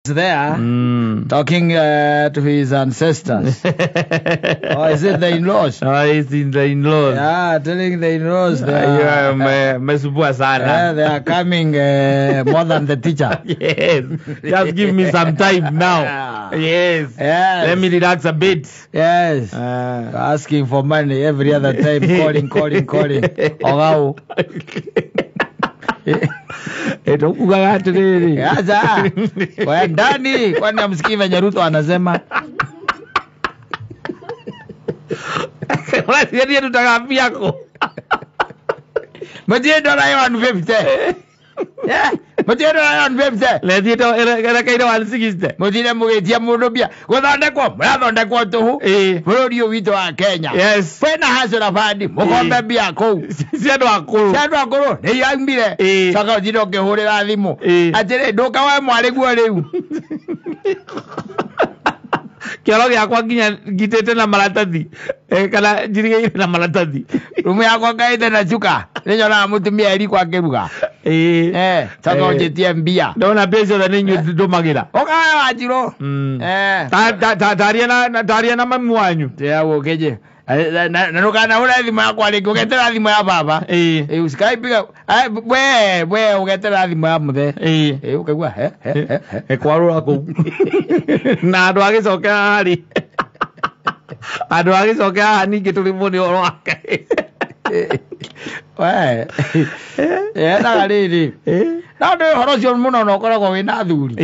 there talking to his ancestors. Or is it the in-laws? It's in the in-laws. Yeah, telling the in-laws they are coming more than the teacher. Yes. Just give me some time now. Yes. Let me relax a bit. Yes. Asking for money every other time. Calling. Oh, Eto kugaga atiriri. Acha. Kwa ndani kwani amsikii venye Ruto anasema. Wala yeye tutagambia ko. Matiendo na 150. Yeah. Matiendo na 150. Letito era kaida 160. Mutire mugetia mundu bia. Guthondekwo tuhu. Bururi witu wa Kenya. Yes. Kwena haso na fandi. Mukombe bia kou. Siendo akuru. Ni yambire. Saka jiro ngihurira thimu. Atire nduka wa mwari guo riu. Kialo yakwa nginya ngitete na maratathi. Kana njirigeire na maratathi. Rumu yakwa ngaite na chuka. Ninyona mutumia eri kwa kiruga. Saka njitie mbia. Ndona bezo na ninyu ndumagira. Okaya wajiro. Taria na mami wanyu. Teago keje. Na nukana ula thimu yakwa ringi ugetera thimu ya baba. Usikapiga. We ugetera thimu ya muthe. Ukagua Kwarura ku. Na andu agicoka hari. Andu agicoka hani giturimuni oro wake. Na riri. Na ndo horo cio muno no koragwo wina thuri.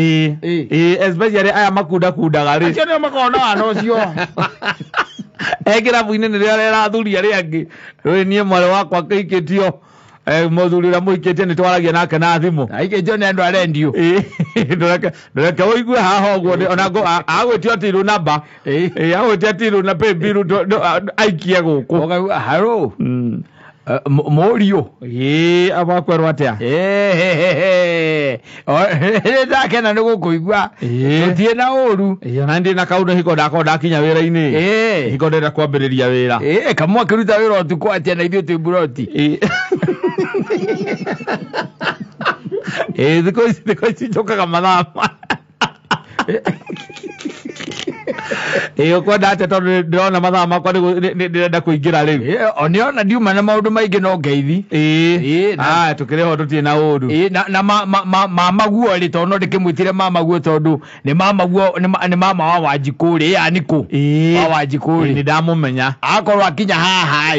Especially aya makunda gari. Acio nio makona ano cio. Ekira buine ni rera thuri ari angi. Roi nie mwale wakwa kaikitio. Muthuri ra muiketie ni twaragia nake na thimu. Aikitio ni andu arendio. Ndoreke uigue haha guo onago agwitio tiru namba. Agwitio tiru na pay bill aikie guku. Oga haro. Morio. Abakwerwa atia. Ndakena nĩ gũkũigua. Tutie na ũru. Na ndi na kaundu hiko ndakinya wĩra-inĩ. Hiko ndenda kwambĩrĩria wĩra. Kamwa kĩruta wĩra ũtukũ atia na ithuĩ twĩ buroti. Thikũ ici njokaga mathaa kwenda ate tondu ndirona mathaa makwa ndirenda kuingira riu. Oniona ndiuma na maundu maingi no ngeithi. Tukiriho tutie na uru. Na mama guo ri tondu ndikimwitire mama guo tondu ni mama guo ni mama wa Wanjikuri ya niku. Wa Wanjikuri ni ndamumenya. Akorwo akinya haha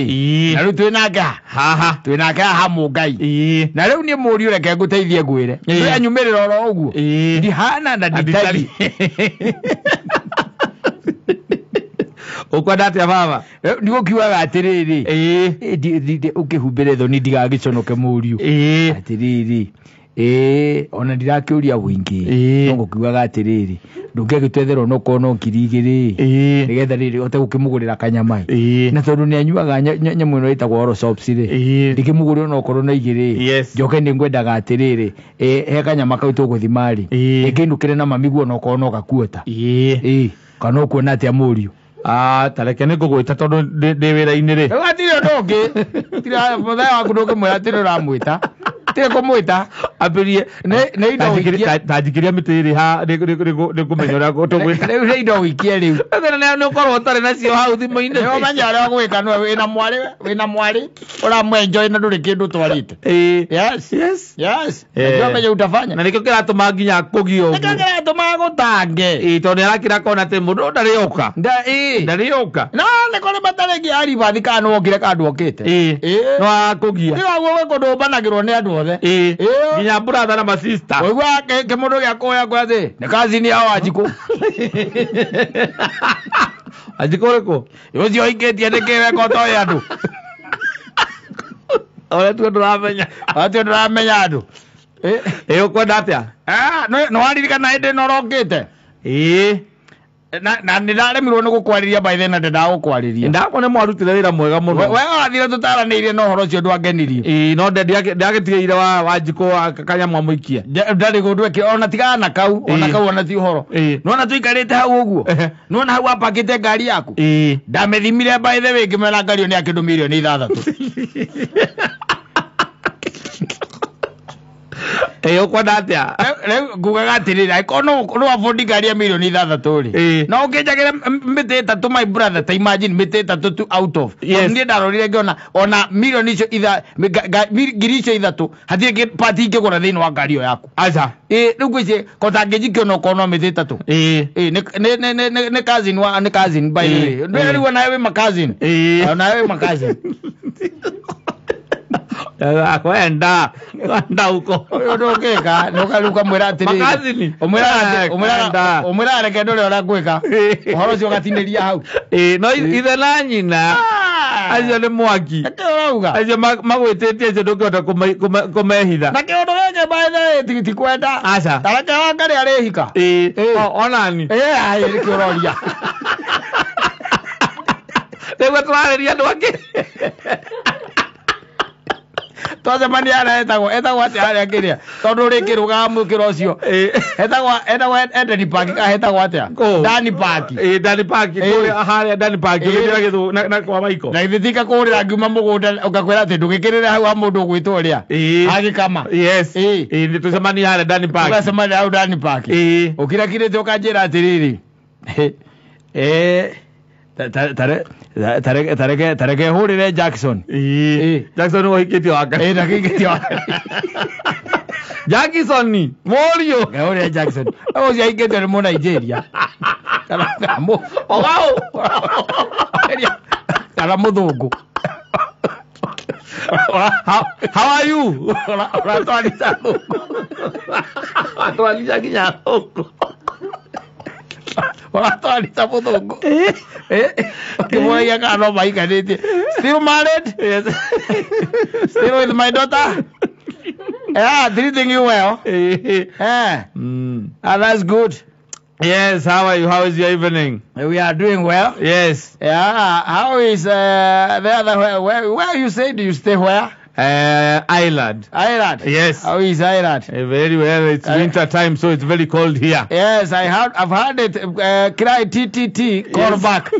na riu twinake haha. Twinake haha Mungai. Na riu ni muri ureke nguteithie ngwire. Ndio anyumirira oro uguo. Ndihana na nditari. Ukwenda atia baba? Nigukiugaga atiriri. Ukihumbire thoni ndigagiconoke muriu. Atiriri. Ona ndirakiuria wingi. No ngukiugaga atiriri. Ndungegitwetherwo no kono ngiri igiri. Nigetha riri ote gukimugurira kanyama. Na tondu ni anyuaga nyamu ino itagwo oro sops ri. Ndikimugurira no kono na igiri. Njoke ni ngwendaga atiriri. He kanyama kau tuguthimari. Ikindukire na mamiguo no kono gakuota. Kana ukuona atia muriu. Tareke nĩ ngũgwĩta tondu ndĩ wĩra-inĩ ri. Gatire undu ungi. Tira muthaya waku ndũngĩmwĩra atĩ nĩũramwĩta. Tiga kũmwĩta. Ambĩrie nĩ indo wikie. Tanjikiria mĩtĩ ĩrĩ ha nĩ kũmenya ũrĩa tũgwĩta. Rĩu nĩ indo wikie rĩu. Nĩ ũkorwo ũtarĩ nacio hau thimũ-inĩ. Nĩ ũmenya ũrĩa gwĩka nĩwe wĩna mwarĩ ũramwenjoy na ndũrĩ kĩndũ twarĩte. Yes. Ndio menya utafanya. Na nĩkĩo kĩratũma nginya kũgio ũguo. Nĩkĩo kĩratũma gũtange. Tondũ nĩarakĩra kona atĩ mũndũ ndarĩoka. Ndarĩoka. No nĩ kũrĩ matarĩki aribathi kana wokire kandu okĩte. No akũgia. Nĩ waguo we kũndũ ũmbanagĩrwo nĩ andũ othe. Nginya brother na masista. Oigua kĩmũndũ gĩa kũya kwa thĩ. Nĩ kazini ya Wanjikũ. Wanjikũ ũrĩkũ? Ũcio oingĩtie nĩkĩ weka ũtoĩ andũ. Oya tu ndũramenya. Andũ. Ũkwenda atĩa? No waririkana hĩndĩ ĩno ũrokĩte. Na nĩndaremirwo nĩ gũkwarĩria by then na ndĩndagũkwarĩria. Ndakuona mwarutire wĩra mwega mũno. Wega wathire tũtaranĩirie no ũhoro ũcio ndwangenirie. No ndiagĩtigĩire wa Wanjikũ kanyamwa mũikie. Ndarĩ gũndũ eke ona tiga na kau ona ti ũhoro. Nona tũikarĩte hau ũguo. Nona hau apakĩte ngari yaku. Ndamĩthimire by the way ngĩmera ngari ĩyo nĩ ya kĩndũ mirioni 6. Ukwenda atia? Rĩu ngugaga atĩrĩrĩ, angĩkorwo no afford ngari ya mirioni 6 rĩ, no ũkĩnjagĩra mĩtĩ 3 my brother, ta imagine mĩtĩ 3 tu out of. Niĩ ndarorire ngĩona ona mirioni icio ngiri icio 3 hatirĩ part ingĩgũra thĩinĩ wa ngari ĩyo yaku. Aca. Rĩu ngwĩciria kotangĩnjikio no kono mĩtĩ 3. Nĩ cousin by the way. Rĩu nawe wĩ ma cousin. Nawe wĩ ma cousin. Kwenda uko ndũngĩka nũkaruka mwĩra atĩrĩrĩ ũmwĩra reke ndũrĩa ũrĩa ngwĩka ũhoro ũcio ũgatinĩria hau. No ithe na nyina acio nĩ mwaki acio magwĩtĩtie acio ndũngĩhota kũmehitha na kĩũndũ gĩkĩ baithe ti kwenda tareke wa Ngarĩ arĩhika onani nĩ kĩũroria rĩu tũrarĩria andũ angĩ twacemania harĩa etagwo atĩ harĩa kĩrĩa tondũ ũrĩkĩrũgaga mũkĩra ũcio etagwo Edeni Park hetagwo atĩa Dani Park Dani Park kũrĩa harĩa Dani Park ũgĩtĩra gĩthũ na kwa maiko na gĩthĩtika kũrĩra ngiuma mũgũnda ũkakwĩra atĩ ndũgĩkĩrĩre hau ha mũndũ ũgwĩtwo ũrĩa agĩkama yes nĩ tũcemania harĩa Dani Park tũcemania hau Dani Park ũkirakirĩte ũkanjĩra atĩrĩrĩ tareke hũrĩre Jackson Jackson ũhikĩtio waka ndakĩhikĩtio waka Jackson Morio hũrĩre Jackson ũcio ahikĩtio nĩ Mũnigeria kana mũthũngũ. How are you? Ũratwarithia thũngũ atwarithia nginya thũngũ ũratwarithia mũthũngũ ũkĩmũragia kana no maikanĩtie. Still married? Yes. Still with my daughter? Yeah, treating you well. That's good. Yes, how are you? How is your evening? We are doing well. Yes. Yeah, how is the other where you say do you stay where? Ireland. Ireland. Yes. How is Ireland? Very well. It's winter time, so it's very cold here. Yes, I've heard it. Cry TTT. Call back.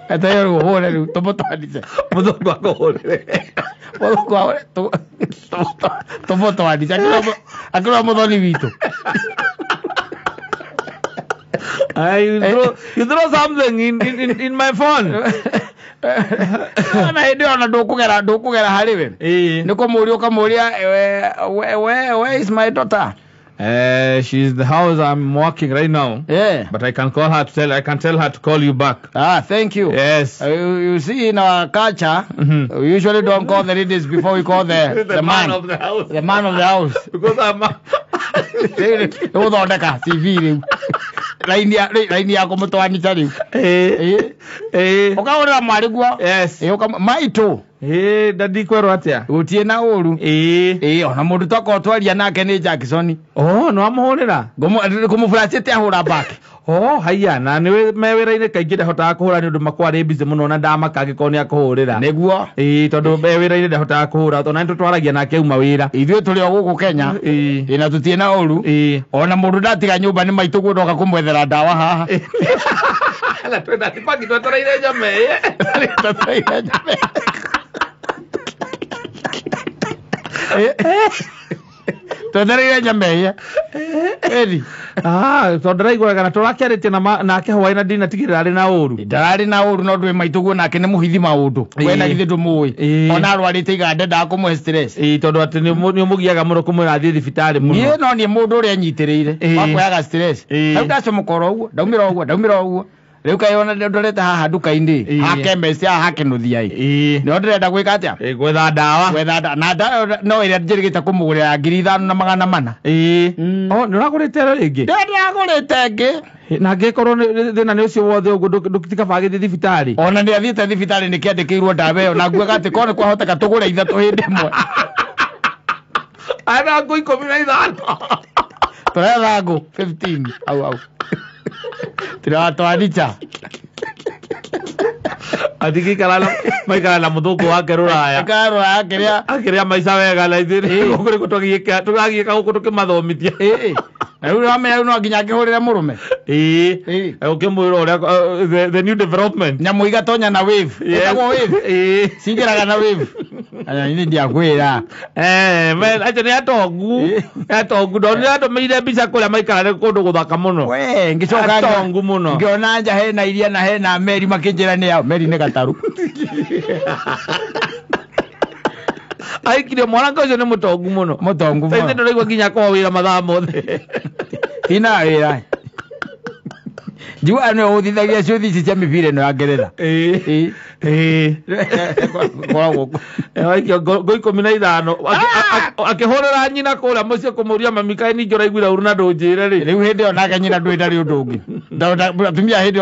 Atayo hore lu tomotwanice. Muthungu akohore. Muthungu hore tomotwanice. Akira muthoni witu. You throw something in my phone. Na ndio na ndukugera hariwe. Niko murio kamuria where is my daughter? She's the house I'm working right now. Yeah. But I can tell her to call you back. Thank you. Yes. You see, in our culture, we usually don't call the ladies before we call the man of the house. The man of the house. Because I'm uthondeka CV riu raini yako mũtwanĩca rĩu ũkahũrĩra mwarĩ guo maitũ ndandikwerwo atĩa gũtirĩ na ũru ona mũndũ toka twaria nake nĩ Jackson no amũhũrĩra kũmũbũracĩte ahũra baki haiya na nĩ me wĩra-inĩ kaingĩ ndahotaga kũhũra nĩ ũndũ makwarĩ busy mũno na ndamaka angĩkorwo nĩ akũhũrĩra nĩguo tondũ me wĩra-inĩ ndahotaga kũhũra tondũ nĩ tũtwaragia nake uma wĩra ithuĩ tũrĩ o gũkũ Kenya na tũtirĩ na ũru ona mũndũ ndatiga nyũmba nĩ maitũ gwĩndoka kũmwethera ndawa haha na twĩndatipaki twetereire njameye twetereire njameye tondũ ndĩraiguaga na tũrakĩarĩtie nake hwaĩ na ndinatigĩrĩra arĩ na ũru ndararĩ na ũru no ndũĩ maitũguo nake nĩ mũhithi maũndũ we na githĩ ndũmũĩ ona arwarĩte igande ndakũmũhe stress tondũ atĩ nĩ ũmũgiaga mũno kũmwĩra athiĩ thibitarĩ mũno niĩ no niĩ mũndũ ũrĩa nyitĩrĩire wakuoyaga stress hau ndacomokora ũguo ndaumĩra ũguo rĩu kayona ndorete haha nduka-inĩ ha chemist haha hakĩnuthia no ndĩrenda gwĩka atĩa gwetha ndawa na ndawa no ĩrĩa njĩrĩgĩte kũmũgũrĩra 5,400 nĩ ũragũrĩte rĩngĩ ndĩragũrĩte ngĩ na angĩkorwo thĩna nĩ ũcio wothe ũguo ndũtikabagĩthiĩ thibitarĩ ona nĩ athiĩte thibitarĩ nĩ kĩandĩkĩirwo ndawa ĩyo na nguaga atĩ korwo nĩ kwahoteka tũgũre 3 hĩndĩ ĩmwe ana ngũ 15 tũretha ngũ 15 au tiratwanicha atigikara maikara na mũthũngũ wake rũraya akĩrĩa maica wega na ithuĩ tũragĩka gũkũ tũkĩmathomithia Rĩu amenya rĩu no nginya akĩhũrĩre mũrũme. Ũkĩmwĩra ũrĩa the new development. Nyamũ igatonya na wave. Ĩtagwo wave. Cingĩraga na wave. Nĩ ndiakwĩra. Acio nĩ atongu. Atongu ndonire andũmĩire mbica kũrĩa maikarage kũndũ gũthaka mũno. We ngĩcoka atongu mũno. Ngĩona nja hena iria na hena meri makĩnjĩra nĩ yao. Meri nĩ gataru. Aikire mwanake ũcio nĩ mũtongu mũno. Mũtongu mũno. Sasa ndĩraigua nginya kwa wĩra mathaa mothe. Ina wĩra. Jua nĩ ũthithagia ciuthi ici cia mĩbira ĩno ya Ngeretha. Koragwo. Aikio ngũ 15 akĩhũrĩra nyina kũrĩa mũciĩ kũmũria mami kaĩ ningĩ ũraiguire ũru na ndũnjĩre rĩ. Rĩu hĩndĩ ĩyo nake nyina ndũĩ ndarĩ ũndũ ũngĩ.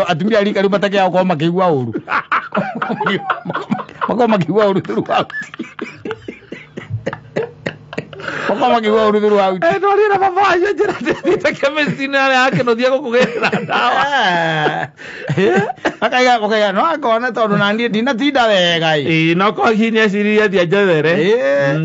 Atumia rika rĩu matakĩaga gũkorwo makĩigua ũru. Makorwo makĩigua ũru throughout. Makorwo makĩigua ũru throughout. Ndorire na baba acio njĩra ndĩthite kemesini arĩa akĩnothia gũkũgĩra ndawa. Akaiga no akona tondũ naniĩ ndinatinda wega ĩ. No ko hinya ciria thia njethere.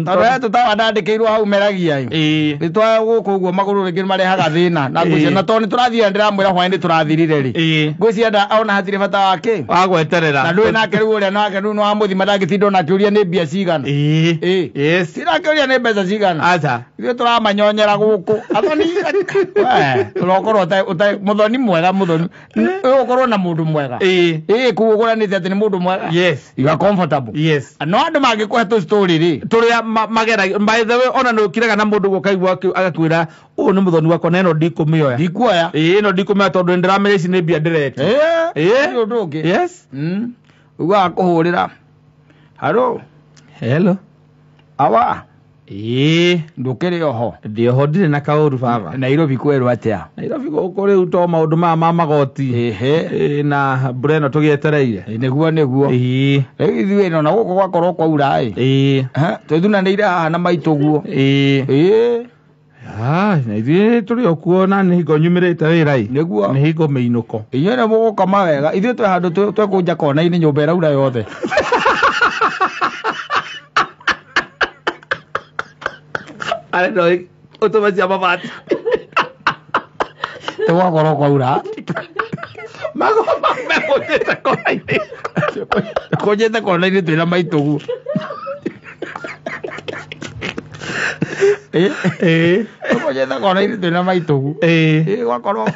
Tondũ ya tũtawa ndandĩkĩirwo hau meragia ĩ. Nĩ twa gũkũ ũguo magũrũ rĩngĩ marehaga thĩna na ngũcia na tondũ nĩtũrathire ndĩramwĩra hwaĩ-inĩ tũrathirire rĩ. Ngũcia ona hatirĩ bata wake. Wa gweterera. Na ndũĩ nake rĩu ũrĩa nake rĩu no amũthima ndangĩtinda ona akĩũria nĩ mbia cigana. Yes. Tirakĩũria nĩ mbeca cigana. Acha. Ithuĩ tũramanyonyera gũkũ. Athoni. Ũrokorwo mũthoni mwega mũthoni. Ũkorwo na mũndũ mwega. Kuguranĩte atĩ nĩ mũndũ mwega. Yes. You are comfortable. Yes. No andũ mangĩkũhe tu story rĩ. Tũrĩa magera by the way ona nĩ ũkiraga na mũndũ gũkaigua agakwĩra ũũ nĩ mũthoni wakwa na ĩno ndikũmĩoya. Ndikuoya. Ĩno ndikũmĩoya tondũ ndĩramenya ici nĩ mbia ndĩrete. Nĩ ũndũ ũngĩ. Yes. Uga akũhũrĩra. Hello. Awa. Ndũkĩrĩ oho. Ndĩ oho ndirĩ na kaũru baba. Nairobi kwerwo atĩa? Nairobi gũkũ rĩu to maũndũ maya ma magoti. Na mbura ĩno tũgĩetereire. Nĩguo. Rĩu ithuĩ ĩno na gũkũ gwakorwo kwaura ĩ. Twĩthunanĩire haha na maitũguo. Na ithuĩ tũrĩ o kuo na nĩ hingo nyumĩrĩte wĩra ĩ. Nĩguo. Nĩ hingo mĩinũko. Inyuĩ nĩ mũgũkoma wega. Ithuĩ twĩ handũ twekũnja kona-inĩ nyũmba ĩraura yothe. Ale no, ũtũmacia mabati. Tũgwakorwo kwaura. Magoma mekũnjĩte kona-inĩ. Kũnjĩte kona-inĩ twĩna maitũguo. Kũnjĩte kona-inĩ twĩna maitũguo. Gwakorwo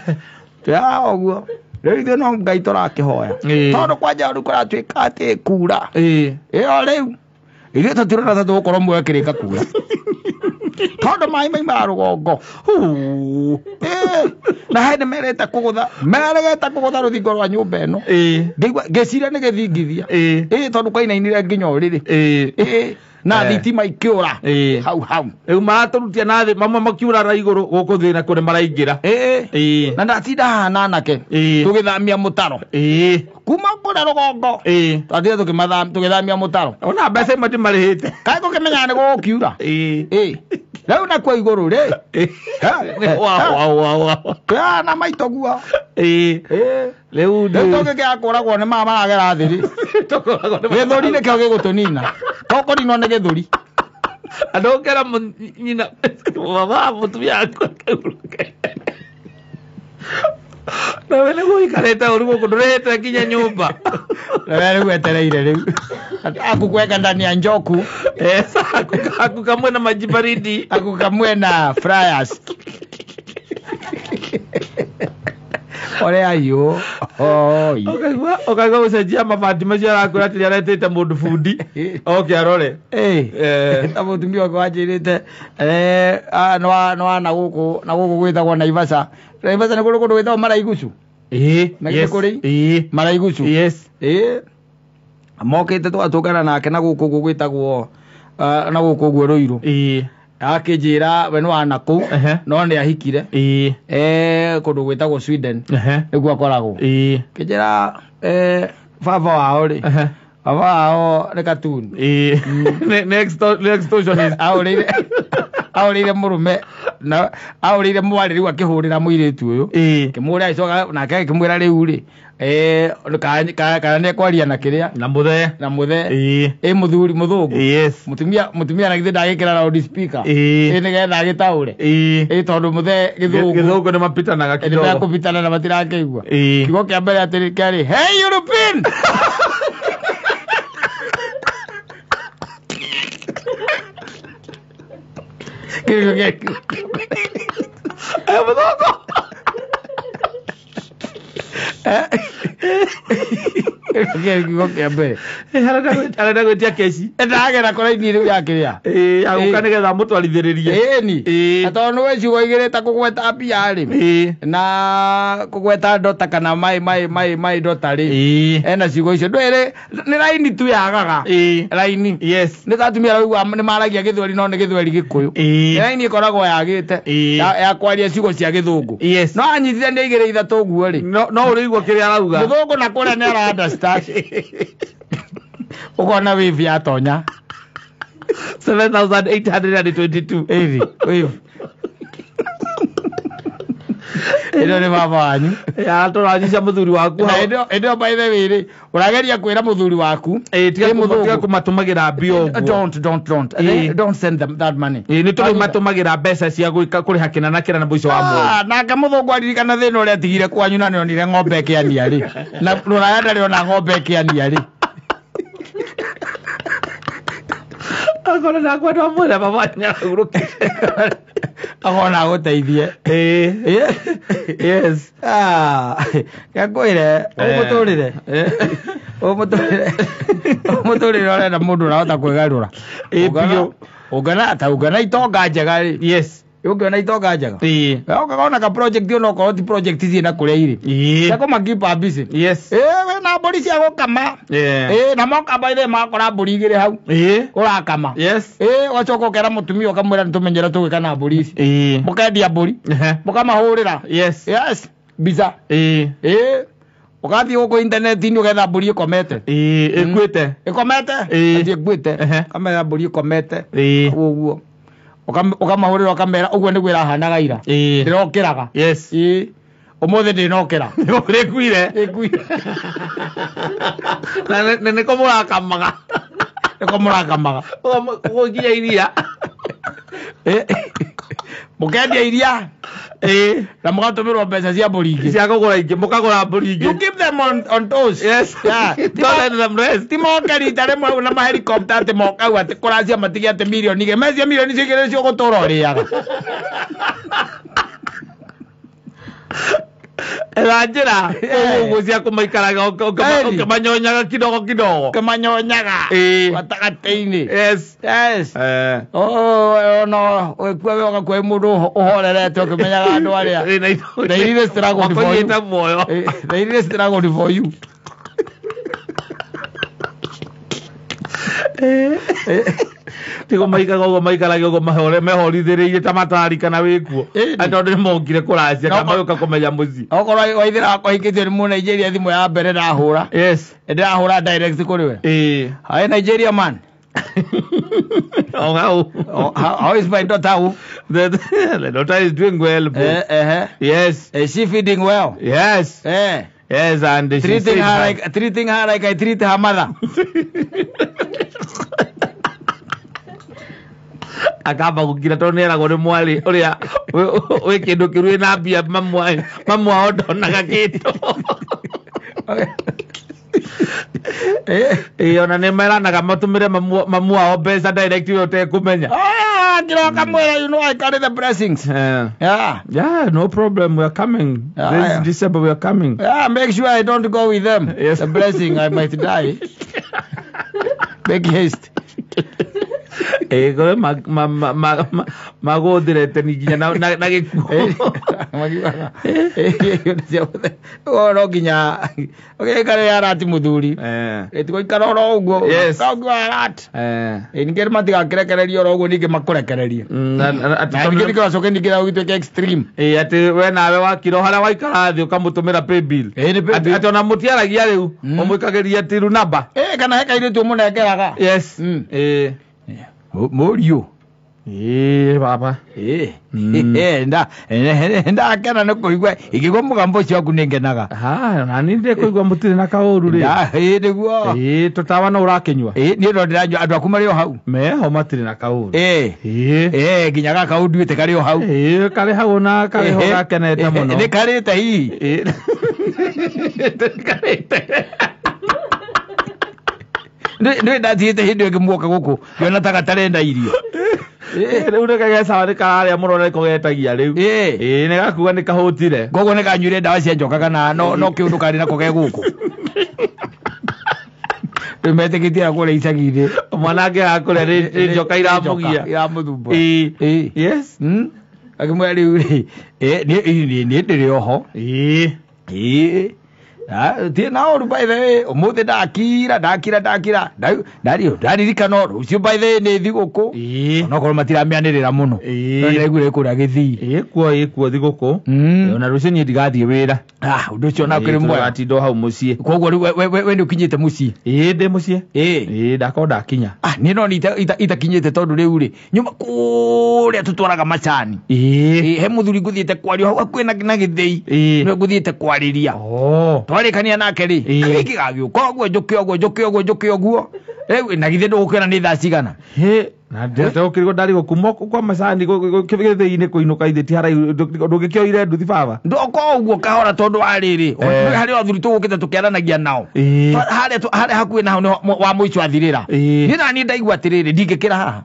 twĩhaha ũguo. Rĩu ithuĩ no Ngai tũrakĩhoya. Tondũ kwanja rĩu kũratuĩka atĩ kura. Ĩyo rĩu. Ithuĩ tũtirona ta tũgũkorwo muoyo kĩrĩka kura. Tondũ maĩ maimaga rũgongo. Na hĩndĩ merĩte kũgũtha rũthingo rwa nyũmba ĩno. Ngĩciria nĩ gĩthingithia. Tondũ kwainainire nginya ũrĩrĩ. Na thitima ikĩũra hau. Rĩu maratũrutia na thĩ mamwe makiurara igũrũ gũkũ thĩ na kũrĩ maraingĩra. Na ndatinda haha na anake tũgĩthamia mũtaro. Kuma kũrĩa rũgongo. Twathire tũgĩthamia mũtaro. Ona mbeca imwe ndĩmarĩhĩte. Kaĩ gũkĩmenyaga nĩ gũgũkiura. Rĩu nakwo igũrũ rĩ. Twĩhaha na maitũguo. Rĩu tũngĩkĩaga kũragwo nĩ maya maragera thĩ rĩ. Gĩthũri nĩkĩo gĩgũtũnina. Tokũninwo nĩ gĩthũri. Andũ ũkĩra nyina baba mũtumia wakwa kaurũke. Nawe nĩguo ũikarĩte ũru gũkũ ndũrĩhĩte nginya nyũmba. Nawe rĩu wetereire rĩu. Aku kuweka ndani ya njoku. Aku kamwe na maji baridi. Aku kamwe na fryers. Ore ayo. Okaigua gũcenjia mabati macio arakwĩra atĩ nĩaretĩte mũndũ bundi. Oke arore. Ta mũtumia ũngĩ wanjĩrĩte na gũkũ gwĩtagwo Naivasha. Naivasha nĩ kũrĩ kũndũ gwĩtagwo Maraigucu. Maraigucu. Mokĩte twatũngana nake na gũkũ gwĩtagwo na gũkũ guo Rũirũ. Akĩnjĩra we nĩ wa nakũu no nĩ ahikire kũndũ gwĩtagwo Sweden nĩguo akoragwo. Kĩnjĩra baba wao rĩ, baba wao nĩ katuni. Next extortionist. Aũrĩire mũrũme na aurire mwari riu akihurira muiritu uyu kimura icoka nake kimwira riu ri kana ne kwaria na kiria na muthe muthuri muthungu yes mutumia na githe ndagikira loud speaker ni getha agitaure tondu muthe githungu ni mapitanaga kidogo ni kupitana na matirakeigua kigo kia mbere atiri kari hey European kigo kia mbere arenda gwetia keci ndagera koraini riu yakiria aguka nigetha mutwarithiririe ni atondu we ciugo igirita kugweta mbia ri na kugweta ndota kana mai ndota ri ena ciugo icio ndwire ni raini tu yagaga raini yes ni tatumia rau ni maragia githweri no ni githweri gikuyu raini ikoragwo yagite ya kwaria ciugo cia githungu no anyitithia ni igire ithatu guo ri no urigwa kiria arauga muthungu na kuria ni ara understand ukona wivi atonya 7822 ino ni baba wanyu turajicia muthuri waku ino by the way urageria kwira muthuri waku tiga kumatumagira mbio don't send them that money ni tuli matumagira mbeca cia gwika kuri hakina na kira na mwisho wa mwezi nake muthungu aririkana thina uria tigire kwanyu na nionire ng'ombe kiania ri na ruraya ndari ona ng'ombe kiania ri akona na kwenda mwera baba nyagurukire akona guteithie yes gakwire umuturire urenda mundu urahota kwigarura ugana itonga njega ri yes ukiona itonga njega ukagona ka project ono ko ti project ciina kuria iri sako makipa busy yes we na mburi cia gukama na moka baithe makora mburi igire hau urakama yes wacoka ukera mutumia ukamwira nitumenyera tugika na mburi ici mukendia mburi mukamahurira yes biza ugathie guku internet-ini ugetha mburi ikomete ikomete ikuite kamera mburi ikomete uguo ukamahurira ukamera uguo niguo irahanaga ira ndirokiraga yes umuthi ndinokira rikuire na niko murakamaga ugiya iria mukendia iria na mugatumirwo mbeca cia mburi ingi cia kugura ingi mukagura mburi ingi you keep them on toes yes don't let them rest ti moka rita rimwe na mahelicopter ati moka u ati kuracia matigi ati milioni ige mecia milioni cigire cio gutura uriaga Ranjira uguo cia kumaikaraga ukimanyonyaga kidogo ukimanyonyaga watagati-ini yes no wekua we ugakua mundu uhorerete ukimenyaga andu aria they really struggle for you tigo maikaga ugo maikaraga ugo mehorithirie ta matari kana wikuo andu ni mongire kuracia kama yuka kumenya muzi okorwo waithira wakwa hikitio ni mu Nigeria thimu ya mbere ndahura ndahura direct kuri we hi Nigeria man how is my daughter? The daughter is doing well, bro. Yes. Is she feeding well? Yes. Yes, and treating her like I treat her mother. Akaba kugira tonera gore mwali uria we kindu kiru na bia mamwa odonaga kitu ona ne meranaga matumire mamwa mbeca direct yote kumenya kiroka mwera you know I carry the blessings yeah no problem, we are coming this December, we are coming. Make sure I don't go with them. Yes, the blessing I might die. Make haste. Gore magodirete ni ginya na gikuo oro ginya kare arati muthuri etiko ikara oro uguo uguo arati ningere matiga kirekereria oro uguo ninge makurekereria ningere ndikira coke ndikira ugitweke extreme ati we nawe wakiro haria waikara thi ukamutumira pay bill ati ona mutiaragia riu umwikagiria tiru namba kana heka ire tu munengeraga yes Morio baba nda kena nä kå igua ingä må gambo å cio aku nä ngenaga nani ndä kå igua må tirä na kaåru nä guo tå tawa no å rakä nyua niä no ndä ranyua andå aku marä o hau meho matirä na kaåru nginya gakaå nduä te karä o hau karä hau na karä ho gakenete må no nä karä te hihi nä ndathiä te hä ndä ä ngä muoka gå kå ngäona ta gatarenda irio rä u nä gegecawa nä kararä a må no nä ko getagia rä u nä gakuga nä kahå tire koguo nä kanyuire ndawa cia njoka kana no kä å ndå karä nako ge gå kå rä metä kä tie kå rä icagi-inä mwanake akå rä rä njoka iramå gia iramå thumbå akä mwä rä u rä nä ndä rä oho tie na å ru baithe å må thä ndakira ndaririkana å rå cio baithe nä thi gå kå onokorwo matiramä anä rä ra må no naiguire kå rä a gä thii kuo thi gå kå ona rå cio niä ndigathiä wä ra å ndå å cio nakä rä mwatindo hau må ciä koguo we nä å kinyä te må ciä ndä må ciä ndakorwo ndakinya nä no itakinyä te tondå rä u rä nyå kå rä a tå twaraga macani he må thuri ngå thiä te kwario hau hakuä na gä thäi nä ngå thiä te kwarä ria twarä kania nake rä gä gagä å ka å guo njå kä å guo na githä ndå gå kä ona nä thaa cigana na ndete ukirigwo ndari gukuma kwa macani githii-ini kuinuka ithi ti harai ndungikioire nduthi baba ndoko uguo kahora tondu wa riri hari athuri tugukite tukiaranagia nao hari hakuhi nao wa muico athirira ni nani ndaigua atiriri ndingikira haha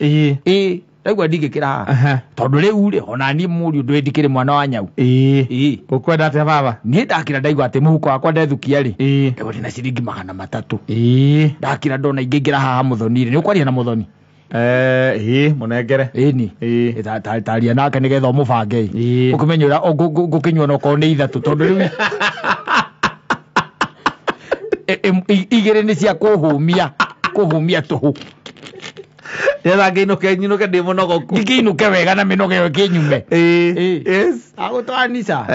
ndaigua ndingikira haha tondu riu ri ona ni muri undu ndikiri mwana wa nyau ukwenda atia baba ni ndakira ndaigua ati muhuko wakwa ndethukia ri ndi na ciringi 300 ndakira ndona ingĩingĩra haha muthoni-rĩ ni ukwaria na muthoni munengere ni taria nake nä getha å må bange å kä menya å rä a ngå kä nyua nokorwo nä ithatå tondå rä u igä rä nä cia kå hå mia tå hå etha ngä inå ke ndä må nogoku ngä inå ke wega na mä noge yo kä nyume agå twanica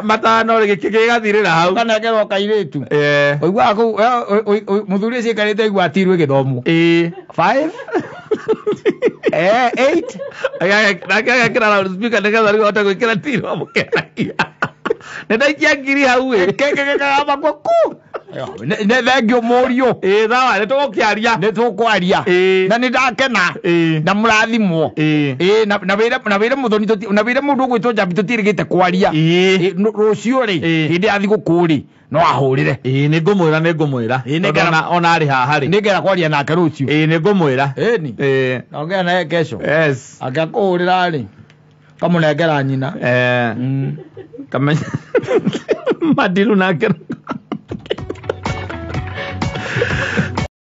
matano rä gä gathirä ra hau kanengerwo kairä tu oiguaga kå må thuri å cio aikarä te igua atirwo ä gä thomwo 5 8 nake agäkä ra loudspeaker nä getha rä u ahote gwä kä ra tirwo må kenagia nä ndaikia ngiri hau kegagamba ku nä thengio må riå thawa nä tå gå kä aria nä tå kwaria na nä ndakena na må rathimwo na wä re må thoni na wä re må ndå å gwä two njambi tå tirä gä te kwaria rå cio rä hä ndä ya thigå kå rä no ahå rä re nä ngå mwä ra ona arä haha rä nä ngera kwaria nake rå cio nä ngå mwä ra nongea nae kesho akä akå hå rä ra rä kamå nengera nyina kamenya madiru nake